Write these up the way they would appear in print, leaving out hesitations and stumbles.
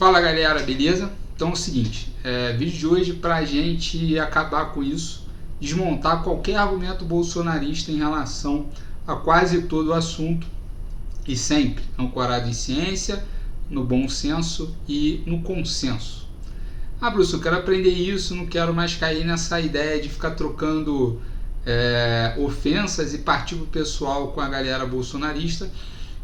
Fala galera, beleza? Então é o seguinte, vídeo de hoje para a gente acabar com isso, desmontar qualquer argumento bolsonarista em relação a quase todo o assunto e sempre ancorado em ciência, no bom senso e no consenso. Bruce, eu quero aprender isso, não quero mais cair nessa ideia de ficar trocando ofensas e partido pessoal com a galera bolsonarista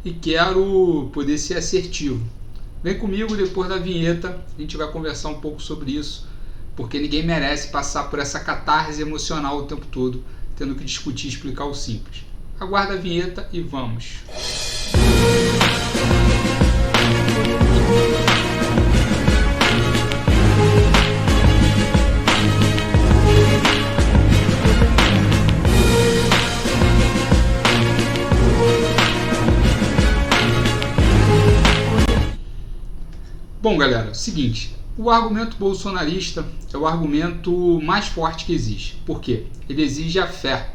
e quero poder ser assertivo. Vem comigo, depois da vinheta a gente vai conversar um pouco sobre isso, porque ninguém merece passar por essa catarse emocional o tempo todo, tendo que discutir e explicar o simples. Aguarda a vinheta e vamos! Bom galera, seguinte, o argumento bolsonarista é o argumento mais forte que existe. Por quê? Ele exige a fé.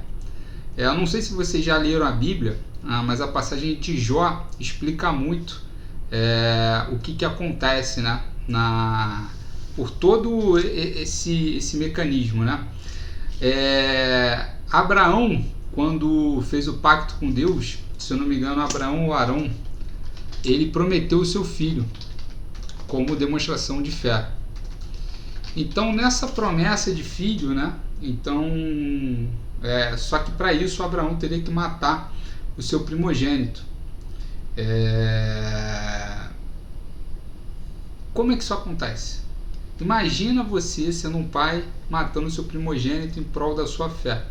Eu não sei se vocês já leram a Bíblia, mas a passagem de Jó explica muito o que acontece, né, por todo esse mecanismo, né? Abraão, quando fez o pacto com Deus, se eu não me engano, Abraão ou Arão, ele prometeu o seu filho como demonstração de fé. Então, nessa promessa de filho, né? Então, só que para isso Abraão teria que matar o seu primogênito. Como é que isso acontece? Imagina você sendo um pai matando o seu primogênito em prol da sua fé.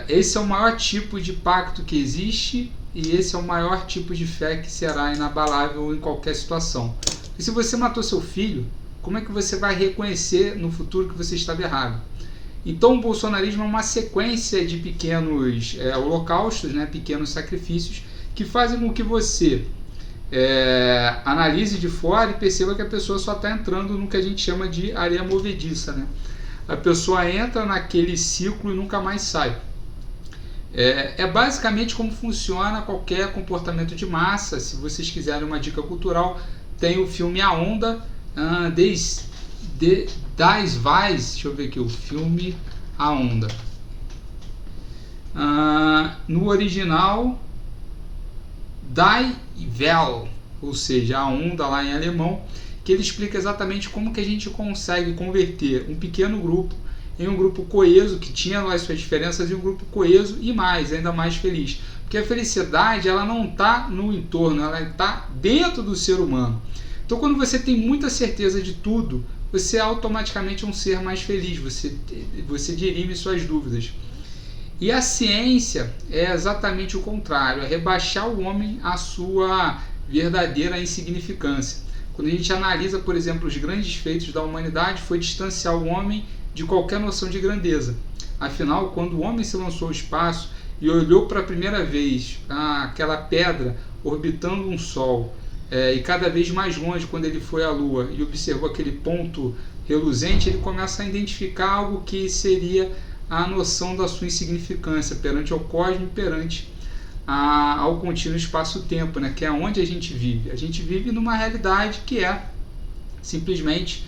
Esse é o maior tipo de pacto que existe. E esse é o maior tipo de fé que será inabalável em qualquer situação. E se você matou seu filho, como é que você vai reconhecer no futuro que você estava errado? Então o bolsonarismo é uma sequência de pequenos holocaustos, né, pequenos sacrifícios, que fazem com que você analise de fora e perceba que a pessoa só está entrando no que a gente chama de areia movediça, né? A pessoa entra naquele ciclo e nunca mais sai. Basicamente como funciona qualquer comportamento de massa. Se vocês quiserem uma dica cultural, tem o filme A Onda, das Weiss, deixa eu ver aqui, o filme A Onda. No original, Die Welle, ou seja, a onda lá em alemão, que ele explica exatamente como que a gente consegue converter um pequeno grupo em um grupo coeso, que tinha lá as suas diferenças, em um grupo coeso e ainda mais feliz. Porque a felicidade, ela não está no entorno, ela está dentro do ser humano. Então, quando você tem muita certeza de tudo, você automaticamente é um ser mais feliz, você dirime suas dúvidas. E a ciência é exatamente o contrário, é rebaixar o homem à sua verdadeira insignificância. Quando a gente analisa, por exemplo, os grandes feitos da humanidade, foi distanciar o homem de qualquer noção de grandeza. Afinal, quando o homem se lançou ao espaço e olhou para a primeira vez aquela pedra orbitando um sol, e cada vez mais longe quando ele foi à Lua e observou aquele ponto reluzente, ele começa a identificar algo que seria a noção da sua insignificância perante ao cosmos, perante ao contínuo espaço-tempo, né? Que é onde a gente vive. A gente vive numa realidade que é simplesmente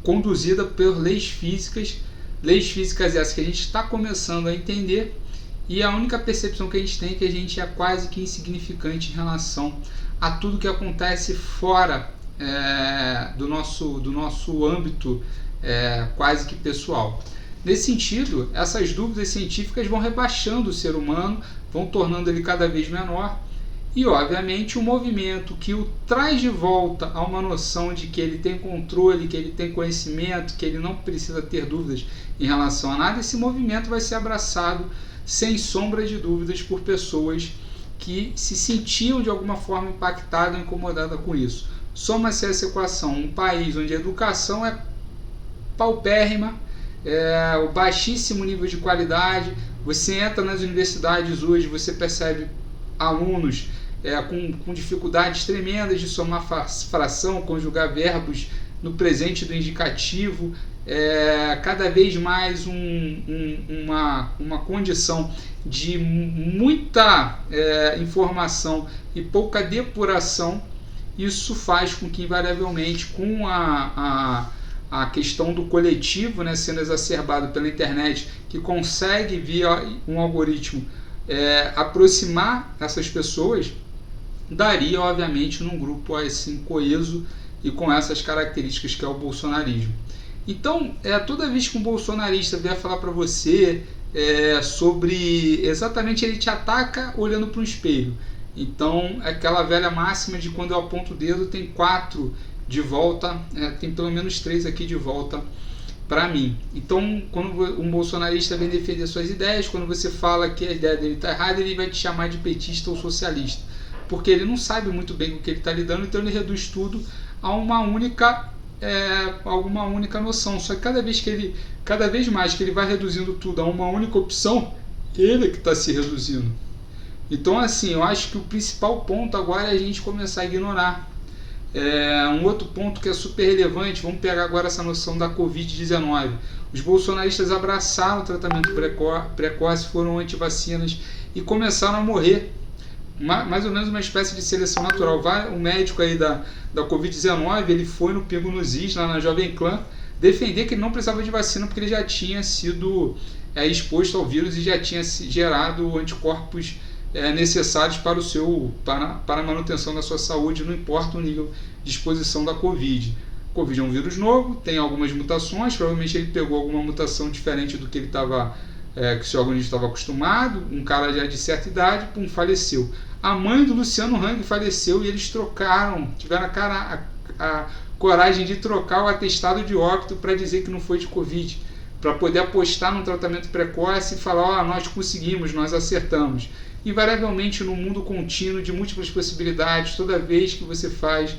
conduzida por leis físicas essas que a gente está começando a entender, e a única percepção que a gente tem é que a gente é quase que insignificante em relação a tudo que acontece fora do nosso âmbito quase que pessoal. Nesse sentido, essas dúvidas científicas vão rebaixando o ser humano, vão tornando ele cada vez menor. E, obviamente, o movimento que o traz de volta a uma noção de que ele tem controle, que ele tem conhecimento, que ele não precisa ter dúvidas em relação a nada, esse movimento vai ser abraçado, sem sombra de dúvidas, por pessoas que se sentiam de alguma forma impactadas ou incomodadas com isso. Soma-se essa equação, um país onde a educação é paupérrima, o baixíssimo nível de qualidade. Você entra nas universidades hoje, você percebe alunos com dificuldades tremendas de somar fração, conjugar verbos no presente do indicativo, cada vez mais uma condição de muita informação e pouca depuração. Isso faz com que, invariavelmente, com a questão do coletivo, né, sendo exacerbado pela internet, que consegue, via um algoritmo, aproximar essas pessoas, daria, obviamente, num grupo assim coeso e com essas características que é o bolsonarismo. Então, toda vez que um bolsonarista vier falar para você sobre... Exatamente, ele te ataca olhando para um espelho. Então, aquela velha máxima de quando eu aponto o dedo, tem 4 de volta, tem pelo menos 3 aqui de volta para mim. Então, quando um bolsonarista vem defender suas ideias, quando você fala que a ideia dele está errada, ele vai te chamar de petista ou socialista, porque ele não sabe muito bem com o que ele está lidando, então ele reduz tudo a uma única noção. Só que cada vez mais que ele vai reduzindo tudo a uma única opção, ele que está se reduzindo. Então, assim, eu acho que o principal ponto agora é a gente começar a ignorar. Um outro ponto que é super relevante, vamos pegar agora essa noção da Covid-19. Os bolsonaristas abraçaram o tratamento precoce, foram anti-vacinas e começaram a morrer. Mais ou menos uma espécie de seleção natural. O médico aí da Covid-19, ele foi no Pingo nos Is, lá na Jovem Clã, defender que ele não precisava de vacina porque ele já tinha sido exposto ao vírus e já tinha gerado anticorpos necessários para a manutenção da sua saúde, não importa o nível de exposição da Covid. Covid é um vírus novo, tem algumas mutações, provavelmente ele pegou alguma mutação diferente do que ele estava, que o seu organismo estava acostumado. Um cara já de certa idade, faleceu. A mãe do Luciano Hang faleceu e eles tiveram a coragem de trocar o atestado de óbito para dizer que não foi de Covid, para poder apostar num tratamento precoce e falar, nós conseguimos, nós acertamos. Invariavelmente, no mundo contínuo de múltiplas possibilidades, toda vez que você faz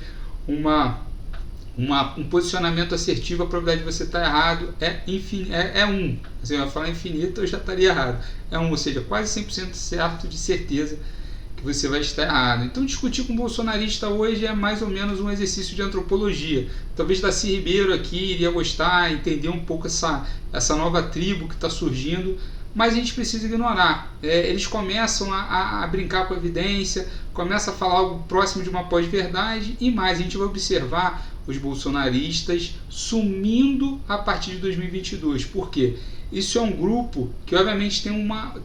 um posicionamento assertivo, a probabilidade de você estar errado é 1. Você vai falar infinito, eu já estaria errado. É 1, ou seja, quase 100% certo de certeza que você vai estar errado. Então, discutir com um bolsonarista hoje é mais ou menos um exercício de antropologia. Talvez Darcy Ribeiro aqui iria gostar, entender um pouco essa nova tribo que está surgindo, mas a gente precisa ignorar. Eles começam a brincar com a evidência, começam a falar algo próximo de uma pós-verdade, e mais, a gente vai observar os bolsonaristas sumindo a partir de 2022. Por quê? Isso é um grupo que, obviamente,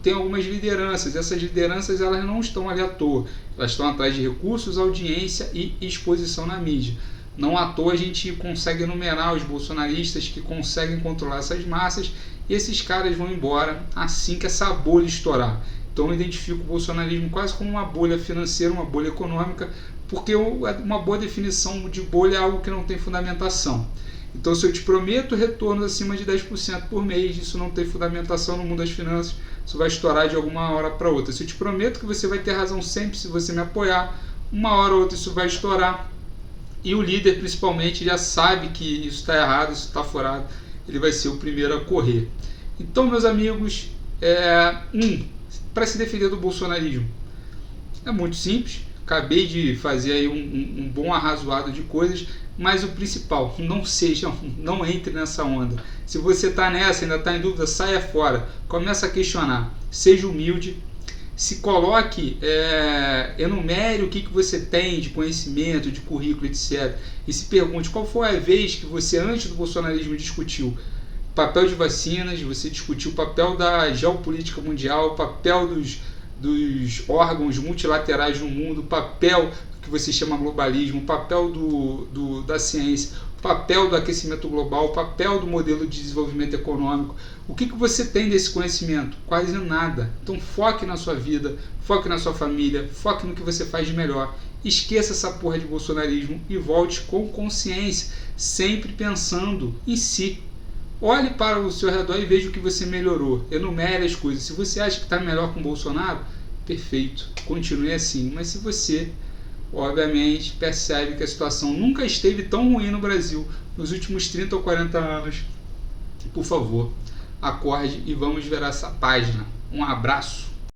tem algumas lideranças. Essas lideranças, elas não estão ali à toa. Elas estão atrás de recursos, audiência e exposição na mídia. Não à toa a gente consegue enumerar os bolsonaristas que conseguem controlar essas massas, e esses caras vão embora assim que essa bolha estourar. Então eu identifico o bolsonarismo quase como uma bolha financeira, uma bolha econômica, porque uma boa definição de bolha é algo que não tem fundamentação. Então, se eu te prometo retornos acima de 10% por mês, isso não tem fundamentação no mundo das finanças, isso vai estourar de alguma hora para outra. Se eu te prometo que você vai ter razão sempre se você me apoiar, uma hora ou outra isso vai estourar. E o líder, principalmente, já sabe que isso está errado, isso está furado, ele vai ser o primeiro a correr. Então, meus amigos, para se defender do bolsonarismo, é muito simples. Acabei de fazer aí um bom arrazoado de coisas, mas o principal, não entre nessa onda. Se você está nessa, ainda está em dúvida, saia fora, começa a questionar, seja humilde, se coloque, enumere o que você tem de conhecimento, de currículo, etc. E se pergunte qual foi a vez que você, antes do bolsonarismo, discutiu o papel de vacinas, você discutiu o papel da geopolítica mundial, o papel dos órgãos multilaterais no mundo, o papel que você chama globalismo, o papel da ciência, o papel do aquecimento global, o papel do modelo de desenvolvimento econômico. O que você tem desse conhecimento? Quase nada. Então foque na sua vida, foque na sua família, foque no que você faz de melhor. Esqueça essa porra de bolsonarismo e volte com consciência, sempre pensando em si. Olhe para o seu redor e veja o que você melhorou. Enumere as coisas. Se você acha que está melhor com o Bolsonaro, perfeito, continue assim. Mas se você, obviamente, percebe que a situação nunca esteve tão ruim no Brasil nos últimos 30 ou 40 anos, por favor, acorde e vamos virar essa página. Um abraço.